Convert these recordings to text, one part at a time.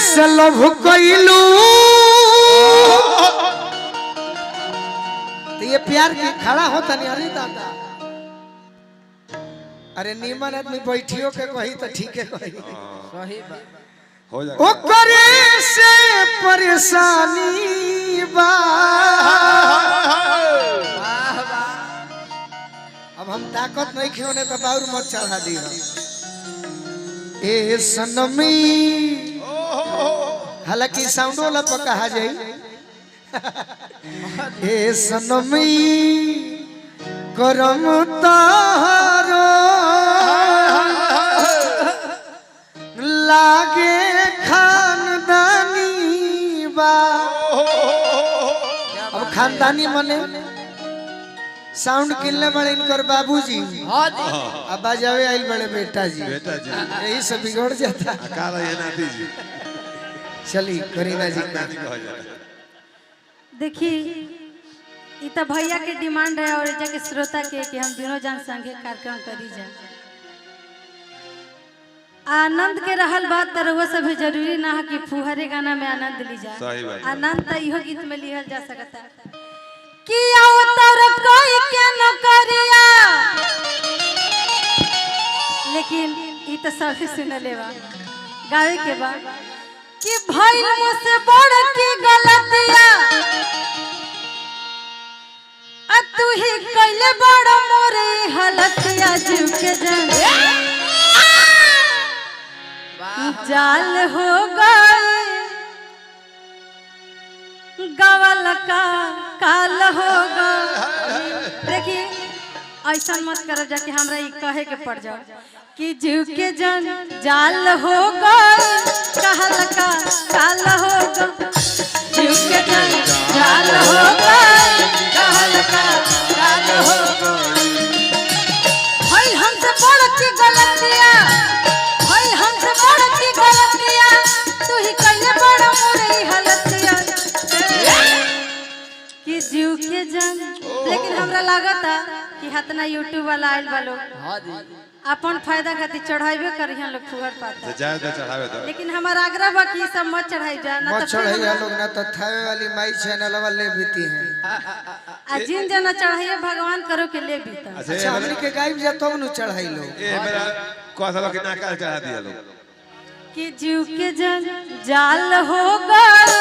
से लभ कइलू तो ये प्यार के खड़ा होता नहीं। अरे दादा अरे नीमन आदमी बैठियो के कही तो ठीक है कही सही बात हो जाए ओकरे से परेशानी बा। अब हम ताकत नहीं खियोने तो बाउर मत चढ़ा दी ए सनमी। हालांकि साउंड वाला पर कहा जाए ए सनमी करम तारो लागे खानदानी बा। अब खानदानी मने साउंड किनले बड़े इनकर बाबूजी अब बजावे आइल बड़े बेटा जी यही सब बिगड़ जाता। चली करीना जी देखी इ त भैया के डिमांड है और एजा के श्रोता के कि हम दोनों जन संगे कार्यक्रम करी जाए। आनंद के रहल बात तो रहुआ सब जरूरी ना है कि फुहरे गाना में आनंद ली जाए। आनंद तो इहो गीत में लिहल जा सकता कि आओ तर कोई के नौकरिया। लेकिन इ तो सभी सुन लेवा गावे के बा कि भइल मुझसे बड़ की गलतिया आ तू ही कइले बड़ मोरे हालतिया जीव के जन जाल हो गए गवल का काल हो गए। देखिए ऐसा मत करो जाके हमरा ई कहे के पड़ जाओ कि जीव के जन जाल हो गए कहल का काल हो गए। जीव के जन जाल हो गए कहल का काल हो गए। भाई हमसे बड़ की गलतियां तू ही कइले बड़ मोरे हालतिया कि जीव के जन। लेकिन हमरा लागता कि हतना यूट्यूब वाला आइल बा लोग अपन फायदा खातिर चढ़ाइबे करिहन लोग फुहर पाता चढ़ावे दो। लेकिन हमार आग्रह बा कि सब मत चढ़ाई जा ना मत चढ़ाइया लोग ना तो थावे वाली माई चैनल वाले बीती हैं। आ जिन जना चढ़ाइए भगवान करो के ले बीता। अच्छा हमनी के गायब जा तब नु चढ़ाई लोग ए मेरा कोसा लोग ना काल चढ़ा दिया लोग कि जीव के जन जाल हो गए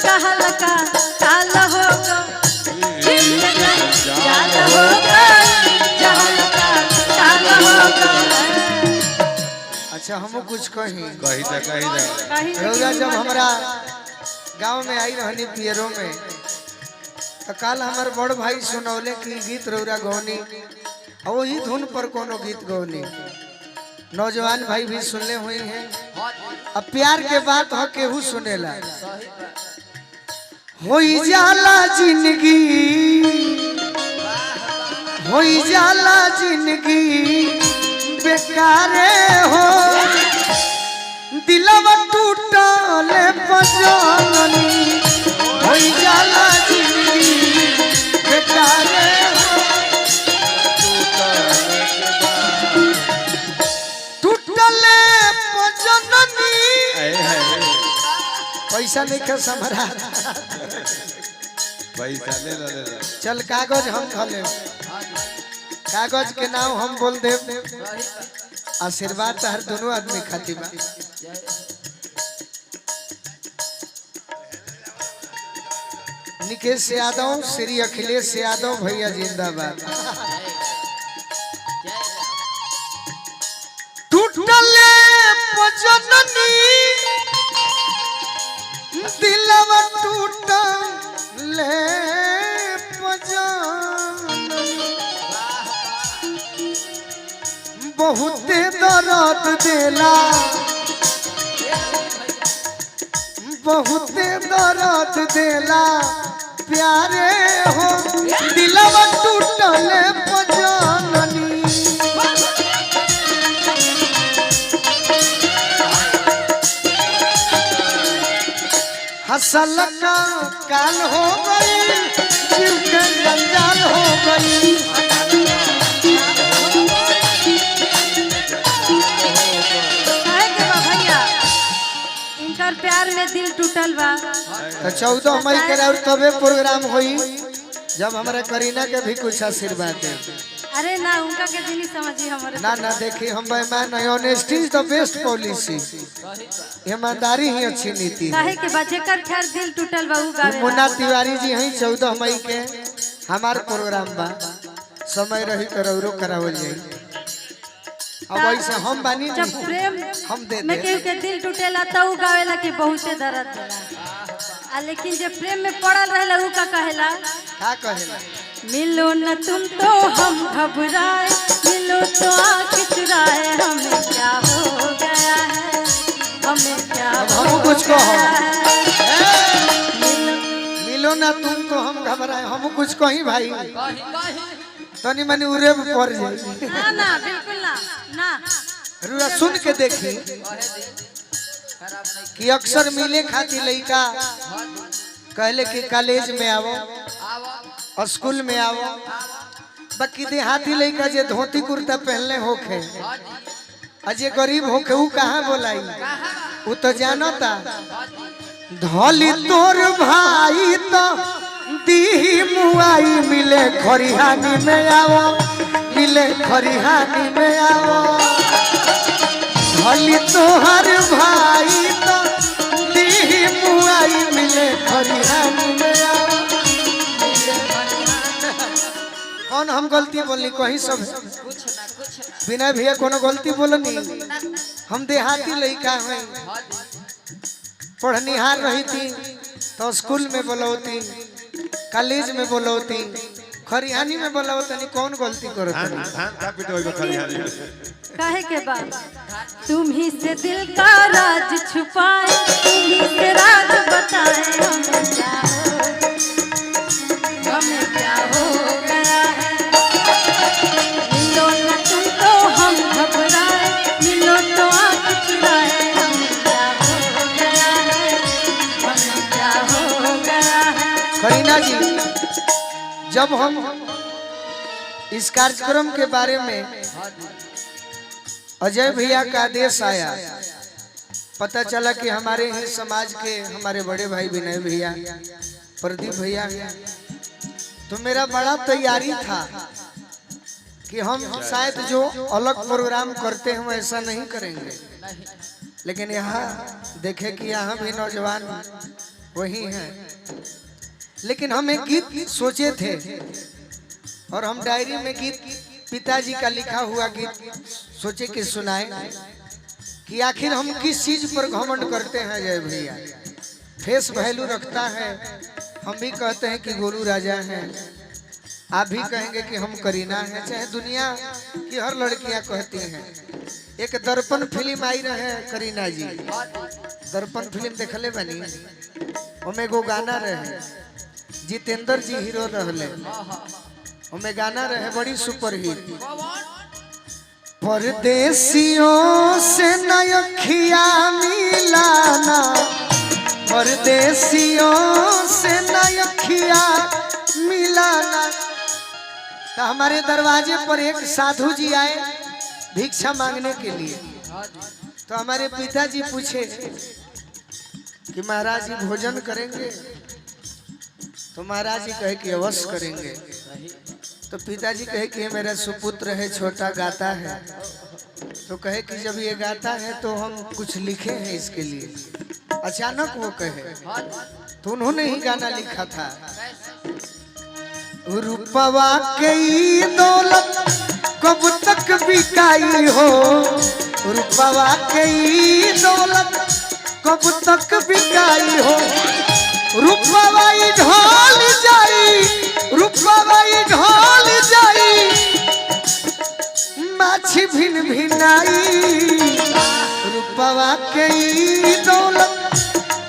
कहल का काल हो गए। जीव के जन जाल हो गए कहल का काल हो गए। अच्छा हमो कुछ कही कही जा रौरा जब हमरा गांव में आई रहनी पियरों में तो काल हमार बड़ भाई सुनौले कि गीत रौरा गौनी और वही धुन पर कोनो गीत गौनी। नौजवान भाई भी सुनले हुई हैं। अब प्यार के बात हो केहू सुनेला होई जाला जिंदगी होई जाला जिंदगी बेकारे हो दिलवा टूटले पजनी होई जाला जिंदगी बेकारे हो टूटले पजनी। पैसा नहीं खा समरा पैसा ले लो चल कागज हम धले कागज के नाम हम बोल दे आशीर्वाद हर दोनों आदमी खातिर बा। निकेश यादव श्री अखिलेश यादव भैया जिंदाबाद। टूटले पजननी दिलवा टूटले पजननी बहुत दर्द देला बहुत दर्द देला प्यारे हो दिलवा टूटले पजननी। हसल का काल हो गई जीव के जंजाल हो गई। प्यार में दिल टूटल बा। तो 14 मई के और तबे प्रोग्राम हुई जब हमारे करीना के भी कुछ आशीर्वाद दे। अरे ना उनका के दिन ही समझी हमारे। ना ना देखी हम बेईमान नहीं, honesty is the best policy. ईमानदारी ही अच्छी नीति है। काहे के बच्चे कर खैर दिल टूटल बा उ गावे। मुन्ना तिवारी जी हैं 14 मई के हमार प्रोग्राम बा, समय रही तो रौरो करावल जाई। अब ऐसे हम बानी जब प्रेम हम दे में केहू के दिल टूटेला त उ गावेला कि बहुते दर्द होला। आ लेकिन जब प्रेम में पड़ल रहेला उ का कहेला का कहेला मिलो न तुम तो हम घबराए, मिलो तो आँख चुराए, हमें क्या हो गया है, हमें क्या हम हो कुछ गया कहो। है। मिलो ना तुम तो हम घबराए, हम कुछ कहीं भाई तनी मनी उरे पड़ जाई। ना ना बिल्कुल ना ना। रुरा सुन के देखी कि अक्सर मिले खातिर लड़का कहले कि कॉलेज में आवो, स्कूल में आवो, बाकी देहाती लड़का जे धोती कुर्ता पहनले होखे अजे गरीब होखे उ कहाँ बोलाई, उ तो जानता धोली तोर भाई तो दी मुआई मिले खरिहानी में आवो, मिले खरिहानी में आवो, धोली तोहर भाई तो दी मुआई मिले खरिहानी में आवो। कौन हम गलती बोलनी कहीं सब बिना भैया कोनो गलती बोलनी। हम देहाती लड़का हैं, पढ़निहार रही थी तो स्कूल में बोलौती, कॉलेज में बोलौती, खरिहानी में बोलौती, कौन गलती करत काहे के बाद तुम ही से दिल का राज छुपाए, तुम ही से राज बताए, हमें क्या हो गया है, मिलो न तुम तो हम घबराए, मिलो तो आँख चुराए, हमें क्या हो गया है, हमें क्या हो गया है। करीना जी जब हम इस कार्यक्रम के बारे में अजय भैया का आदेश आया, पता चला कि हमारे ही समाज के हमारे बड़े भाई विनय भैया, प्रदीप भैया, तो मेरा बड़ा तैयारी था कि हम शायद जो अलग प्रोग्राम करते हैं ऐसा नहीं करेंगे, लेकिन यहाँ देखे कि यहाँ भी नौजवान वही हैं। लेकिन हम एक गीत सोचे थे और हम डायरी में गीत पिताजी का लिखा हुआ गीत सोचे कि सुनाए कि आखिर हम किस चीज पर घमंड करते हैं। जय भैया फेस वैल्यू रखता है, हम भी कहते हैं कि गोलू राजा हैं, आप भी कहेंगे कि हम करीना हैं, चाहे दुनिया की हर लड़कियां कहती हैं। एक दर्पण फिल्म आई रहे करीना जी, दर्पण फिल्म देखले बनी, ओमे गो गाना रहे, जितेंद्र जी हीरो रहले, ओमे गाना रहे बड़ी सुपरहिट, परदेसियों से नयखिया मिलाना, परदेसियों से नयखिया मिलाना। तो हमारे दरवाजे पर एक साधु जी आए भिक्षा मांगने के लिए, तो हमारे पिताजी पूछे कि महाराज जी भोजन करेंगे, तो महाराज जी कहे कि अवश्य करेंगे। तो पिताजी कहे कि ये मेरा सुपुत्र है, छोटा गाता है, तो कहे कि जब ये गाता है तो हम कुछ लिखे हैं इसके लिए। अचानक वो कहे, तो उन्होंने ही गाना लिखा था, रूपवा की दौलत कब तक बिकाई हो, रूपवा की दौलत कब तक बिकाई हो, रूपवाई ढाल जाई, रूपवाई ढाल जाई, माछी भिन भिनाई, रूपवा के दौलत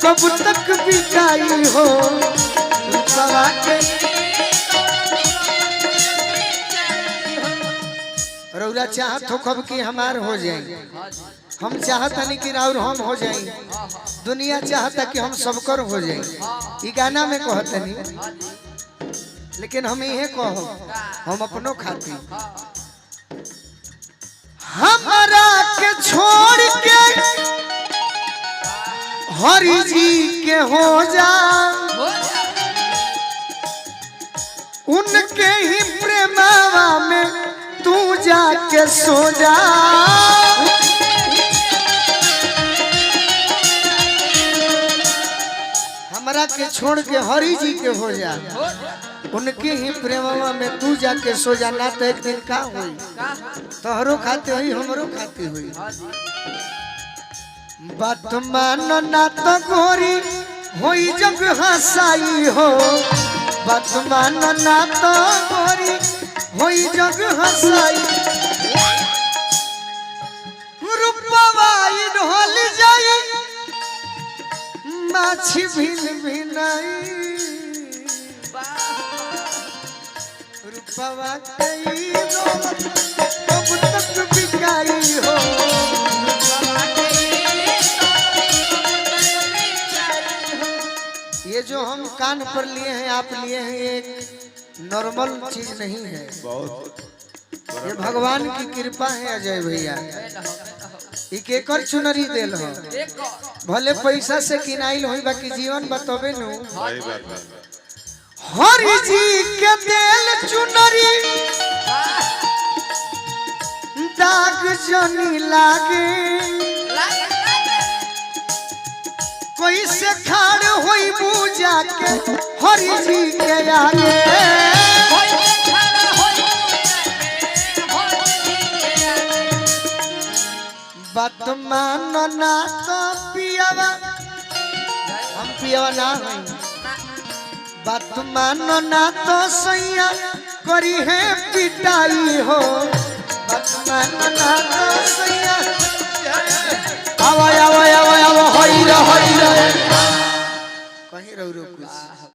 कब तक बिकाई हो, रूपवा के। रौरा चाहत हो कब की हमार हो जाए, हम चाहता नहीं कि राउर हम हो जाए, दुनिया चाहता कि हम सबकर हो जाए। ये गाना में कहते नहीं, लेकिन हम ये कहो हम अपनों खाती, हमारा के छोड़ के हरि जी के हो जा, उनके ही प्रेमावा में तू जाके सो जा। हमरा के छोड़ के हरि जी के हो जा, उनके ही प्रेमवा में तू जाके सो जा। ना तो एक दिन का हुई, तोहरो खाते हुई हमरो खाते हुई। बात मानो ना तो गोरी होई जग हंसाई हो, बात मानो ना तो गोरी होई जग हंसाई। रूपवा ढोल जाई माछी भिन भिनाई, रूपवा कई दौलत कब तक बिकाई हो। ये जो हम कान पर लिए हैं, आप लिए हैं, ये एक नॉर्मल चीज नहीं है, बहुत ये भगवान की कृपा है अजय भैया। इकेकर चुनरी देल हो, भले पैसा से किनाइल होई, बाकी जीवन बतबे नु। सही बात है। हरि जी के देल चुनरी दाग जनी लागे, कोई से खाड़ होई पूजा के हरि जी के आगे। बात मानो ना तो पियावा, हम पियावा ना हई। बात मानो ना तो सैया करी है पिटाई हो, बात मानो ना तो सैया। आवा आवा आवा आवा होई रे कहीं रहो कुछ।